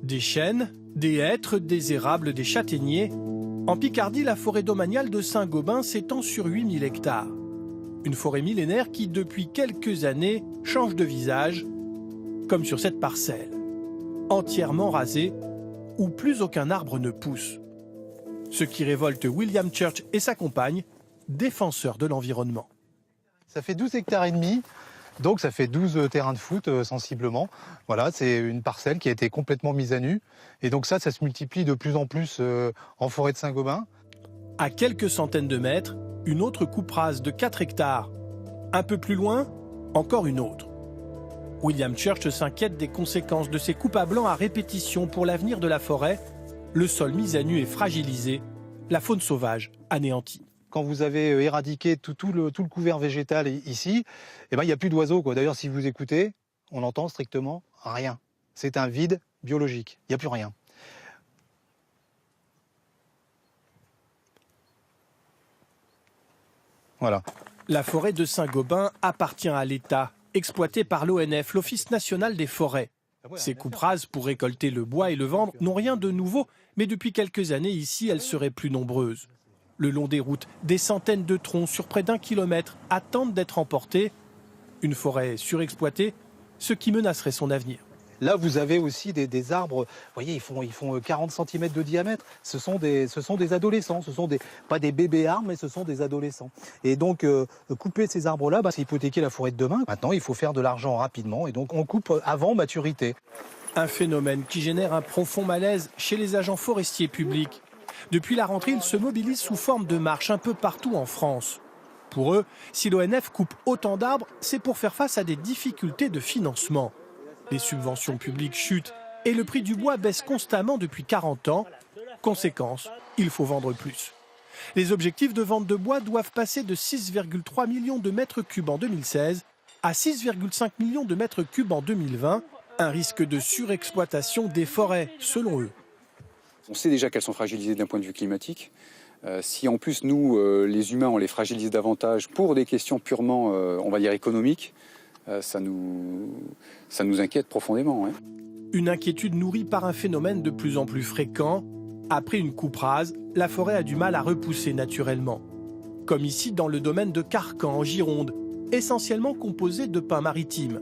Des chênes, des hêtres, des érables, des châtaigniers. En Picardie, la forêt domaniale de Saint-Gobain s'étend sur 8000 hectares. Une forêt millénaire qui, depuis quelques années, change de visage, comme sur cette parcelle, entièrement rasée, où plus aucun arbre ne pousse. Ce qui révolte William Church et sa compagne, défenseurs de l'environnement. Ça fait 12 hectares et demi, donc ça fait 12 terrains de foot sensiblement. Voilà, c'est une parcelle qui a été complètement mise à nu. Et donc ça se multiplie de plus en plus en forêt de Saint-Gobain. À quelques centaines de mètres, une autre coupe rase de 4 hectares. Un peu plus loin, encore une autre. William Church s'inquiète des conséquences de ces coupes à blanc à répétition pour l'avenir de la forêt. Le sol mis à nu est fragilisé, la faune sauvage anéantie. Quand vous avez éradiqué tout le couvert végétal ici, eh ben, il n'y a plus d'oiseaux. D'ailleurs, si vous écoutez, on n'entend strictement rien. C'est un vide biologique, il n'y a plus rien. Voilà. La forêt de Saint-Gobain appartient à l'État, exploitée par l'ONF, l'Office national des forêts. Ces coupes rases pour récolter le bois et le vendre n'ont rien de nouveau, mais depuis quelques années ici, elles seraient plus nombreuses. Le long des routes, des centaines de troncs sur près d'1 kilomètre attendent d'être emportés. Une forêt surexploitée, ce qui menacerait son avenir. Là, vous avez aussi des arbres, vous voyez, ils font 40 cm de diamètre. Ce sont des adolescents, pas des bébés arbres, mais ce sont des adolescents. Et donc, couper ces arbres-là, c'est hypothéquer la forêt de demain. Maintenant, il faut faire de l'argent rapidement, et donc on coupe avant maturité. Un phénomène qui génère un profond malaise chez les agents forestiers publics. Depuis la rentrée, ils se mobilisent sous forme de marches un peu partout en France. Pour eux, si l'ONF coupe autant d'arbres, c'est pour faire face à des difficultés de financement. Les subventions publiques chutent et le prix du bois baisse constamment depuis 40 ans. Conséquence, il faut vendre plus. Les objectifs de vente de bois doivent passer de 6,3 millions de mètres cubes en 2016 à 6,5 millions de mètres cubes en 2020. Un risque de surexploitation des forêts, selon eux. On sait déjà qu'elles sont fragilisées d'un point de vue climatique. Si en plus, nous, les humains, on les fragilise davantage pour des questions purement, on va dire, économiques, ça nous inquiète profondément. Ouais. Une inquiétude nourrie par un phénomène de plus en plus fréquent. Après une coupe rase, la forêt a du mal à repousser naturellement. Comme ici dans le domaine de Carcan, en Gironde, essentiellement composé de pins maritimes.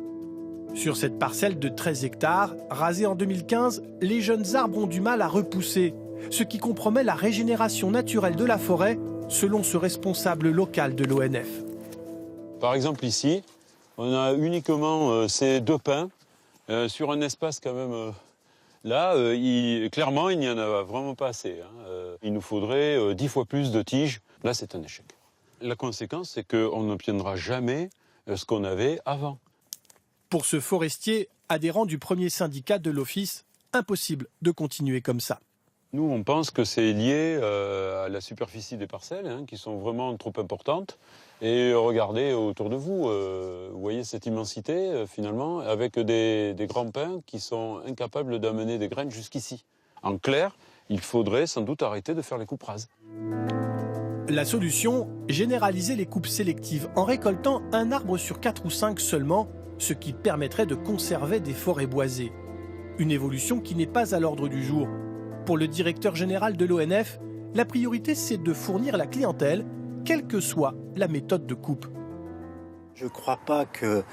Sur cette parcelle de 13 hectares, rasée en 2015, les jeunes arbres ont du mal à repousser, ce qui compromet la régénération naturelle de la forêt, selon ce responsable local de l'ONF. Par exemple ici, on a uniquement ces 2 pins sur un espace quand même... clairement, il n'y en a vraiment pas assez. Il nous faudrait 10 fois plus de tiges. Là, c'est un échec. La conséquence, c'est qu'on n'obtiendra jamais ce qu'on avait avant. Pour ce forestier, adhérent du premier syndicat de l'Office, impossible de continuer comme ça. Nous, on pense que c'est lié à la superficie des parcelles, qui sont vraiment trop importantes. Et regardez autour de vous, vous voyez cette immensité, finalement, avec des grands pins qui sont incapables d'amener des graines jusqu'ici. En clair, il faudrait sans doute arrêter de faire les coupes rases. La solution, généraliser les coupes sélectives en récoltant un arbre sur 4 ou 5 seulement, ce qui permettrait de conserver des forêts boisées. Une évolution qui n'est pas à l'ordre du jour. Pour le directeur général de l'ONF, la priorité c'est de fournir la clientèle, quelle que soit la méthode de coupe. Je ne crois pas que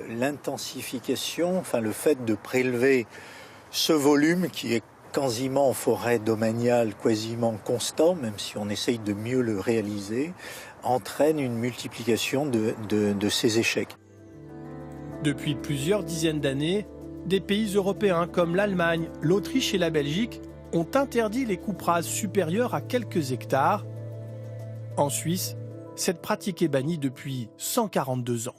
l'intensification, le fait de prélever ce volume qui est quasiment en forêt domaniale, quasiment constant, même si on essaye de mieux le réaliser, entraîne une multiplication de ces échecs. Depuis plusieurs dizaines d'années, des pays européens comme l'Allemagne, l'Autriche et la Belgique ont interdit les coupes rases supérieures à quelques hectares. En Suisse, cette pratique est bannie depuis 142 ans.